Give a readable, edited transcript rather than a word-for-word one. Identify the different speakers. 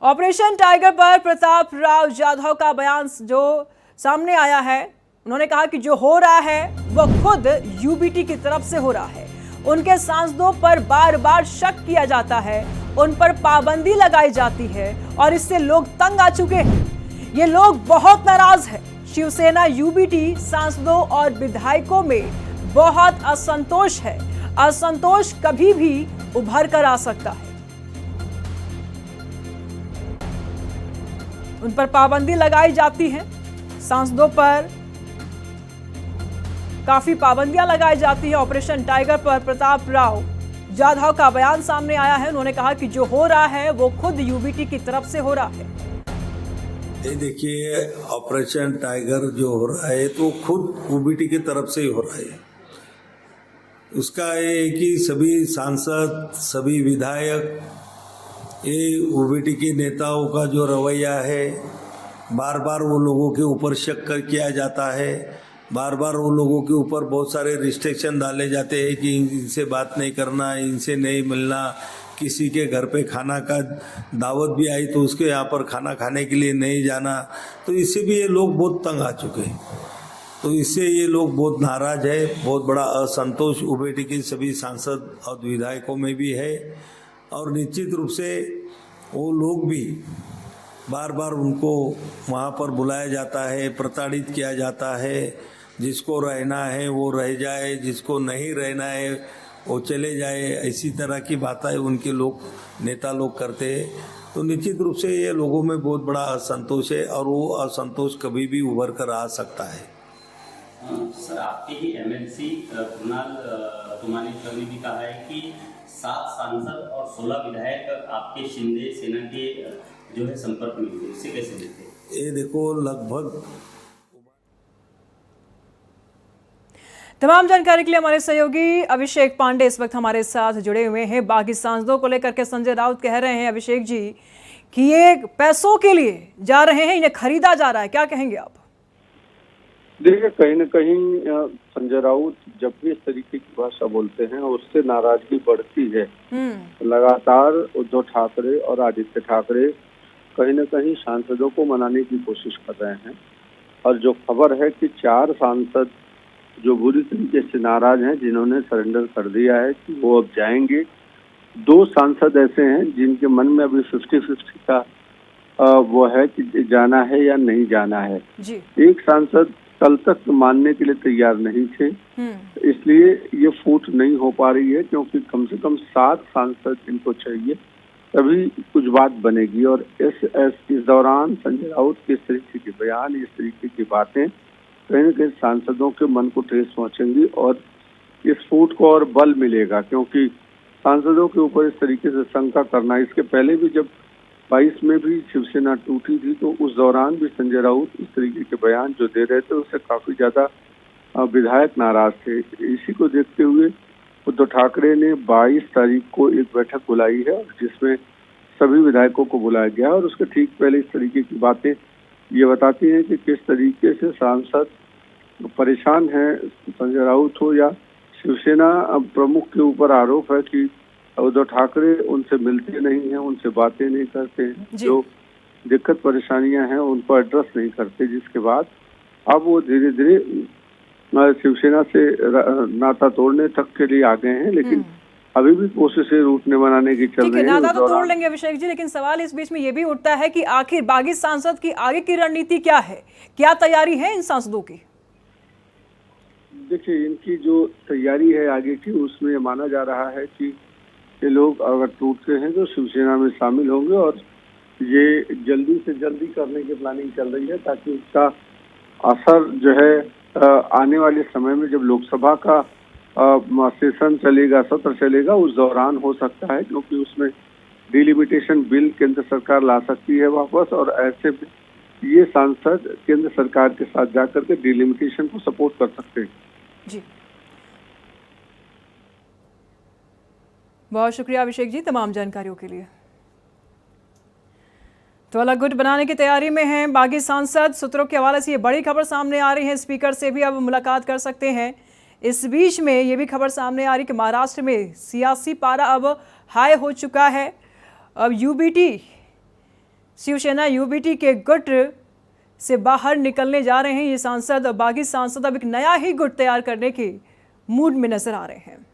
Speaker 1: Operation tiger पर प्रताप राव जाधव का बयान जो सामने आया है, उन्होंने कहा कि जो हो रहा है वो खुद यूबीटी की तरफ से हो रहा है। उनके सांसदों पर बार बार शक किया जाता है, उन पर पाबंदी लगाई जाती है और इससे लोग तंग आ चुके हैं। ये लोग बहुत नाराज है। शिवसेना यूबीटी सांसदों और विधायकों में बहुत असंतोष है। असंतोष कभी भी उभर कर आ सकता है। उन पर पाबंदी लगाई जाती है, सांसदों पर काफी पाबंदियां लगाई जाती है। ऑपरेशन टाइगर पर प्रताप राव जाधव का बयान सामने आया है। उन्होंने कहा कि जो हो रहा है वो खुद यूबीटी की तरफ से हो रहा है।
Speaker 2: ये देखिए, ऑपरेशन टाइगर जो हो रहा है तो खुद यूबीटी की तरफ से ही हो रहा है। उसका ये है कि सभी सांसद, सभी विधायक, ये यूबीटी के नेताओं का जो रवैया है, बार बार वो लोगों के ऊपर शक किया जाता है, बार बार वो लोगों के ऊपर बहुत सारे रिस्ट्रिक्शन डाले जाते हैं कि इनसे बात नहीं करना, इनसे नहीं मिलना, किसी के घर पे खाना का दावत भी आई तो उसके यहाँ पर खाना खाने के लिए नहीं जाना। तो इससे भी ये लोग बहुत तंग आ चुके हैं। तो इससे ये लोग बहुत नाराज है। बहुत बड़ा असंतोष यूबीटी के सभी सांसद और विधायकों में भी है और निश्चित रूप से वो लोग भी बार बार उनको वहाँ पर बुलाया जाता है, प्रताड़ित किया जाता है। जिसको रहना है वो रह जाए, जिसको नहीं रहना है वो चले जाए, ऐसी तरह की बातें उनके लोग, नेता लोग करते हैं। तो निश्चित रूप से ये लोगों में बहुत बड़ा असंतोष है और वो असंतोष कभी भी उभर कर आ सकता है।
Speaker 3: सर, आपके ही एमएलसी कुणाल तुमानीकर ने भी कहा है कि 7 सांसद और 16 विधायक आपके शिंदे सेना के जो है संपर्क में हुए, इससे कैसे देखते हैं?
Speaker 2: ये देखो, लगभग
Speaker 1: तमाम जानकारी के लिए हमारे सहयोगी अभिषेक पांडे इस वक्त हमारे साथ जुड़े हुए हैं। बागी सांसदों को लेकर के संजय राउत कह रहे हैं, अभिषेक जी, कि ये पैसों के लिए जा रहे हैं, इन्हें खरीदा जा रहा है। क्या कहेंगे आप?
Speaker 4: देखिए, कहीं न कहीं संजय राउत जब भी इस तरीके की भाषा बोलते हैं उससे नाराजगी बढ़ती है। लगातार उद्धव ठाकरे और आदित्य ठाकरे कहीं न कहीं सांसदों को मनाने की कोशिश कर रहे हैं और जो खबर है कि 4 सांसद जो बुरी तरीके से नाराज हैं, जिन्होंने सरेंडर कर दिया है कि वो अब जाएंगे। 2 सांसद ऐसे हैं जिनके मन में अभी 50-50 का वो है कि जाना है या नहीं जाना है
Speaker 1: जी।
Speaker 4: एक सांसद कल तक मानने के लिए तैयार नहीं थे, इसलिए ये फूट नहीं हो पा रही है, क्योंकि कम से कम 7 सांसद इनको चाहिए, तभी कुछ बात बनेगी। और इस दौरान संजय राउत के इस तरीके के बयान, इस तरीके की बातें कहीं न कहीं सांसदों के मन को ठेस पहुंचेंगी और इस फूट को और बल मिलेगा, क्योंकि सांसदों के ऊपर इस तरीके से शंका करना, इसके पहले भी जब 22 में भी शिवसेना टूटी थी तो उस दौरान भी संजय राउत इस तरीके के बयान जो दे रहे थे उससे काफी ज्यादा विधायक नाराज थे। इसी को देखते हुए उद्धव ठाकरे ने 22 तारीख को एक बैठक बुलाई है जिसमें सभी विधायकों को बुलाया गया और उसके ठीक पहले इस तरीके की बातें ये बताती हैं कि किस तरीके से सांसद परेशान है। संजय राउत हो या शिवसेना प्रमुख के ऊपर आरोप है कि उद्धव ठाकरे उनसे मिलते नहीं हैं, उनसे बातें नहीं करते हैं, जो दिक्कत परेशानियां हैं उनको एड्रेस नहीं करते, जिसके बाद अब वो धीरे धीरे शिवसेना से नाता तोड़ने तक के लिए आ गए हैं। लेकिन अभी भी कोशिशें रूटने बनाने की चल रही है।
Speaker 1: नाता तो तोड़ लेंगे अभिषेक जी, लेकिन सवाल इस बीच में ये भी उठता है कि आखिर बागी सांसद की आगे की रणनीति क्या है? क्या तैयारी है इन सांसदों की?
Speaker 4: देखिए, इनकी जो तैयारी है आगे की, उसमें माना जा रहा है कि ये लोग अगर टूटते हैं तो शिवसेना में शामिल होंगे और ये जल्दी से जल्दी करने की प्लानिंग चल रही है ताकि उसका असर जो है आने वाले समय में जब लोकसभा का सेशन चलेगा, सत्र चलेगा, उस दौरान हो सकता है, क्योंकि उसमें डिलिमिटेशन बिल केंद्र सरकार ला सकती है वापस और ऐसे में ये सांसद केंद्र सरकार के साथ जाकर के डिलिमिटेशन को सपोर्ट कर सकते हैं।
Speaker 1: जी, बहुत शुक्रिया अभिषेक जी तमाम जानकारियों के लिए। तो अलग गुट बनाने की तैयारी में हैं बागी सांसद। सूत्रों के हवाले से ये बड़ी खबर सामने आ रही है, स्पीकर से भी अब मुलाकात कर सकते हैं। इस बीच में ये भी खबर सामने आ रही कि महाराष्ट्र में सियासी पारा अब हाई हो चुका है। अब यूबीटी शिवसेना यूबीटी के गुट से बाहर निकलने जा रहे हैं ये सांसद, और बागी सांसद अब एक नया ही गुट तैयार करने के मूड में नजर आ रहे हैं।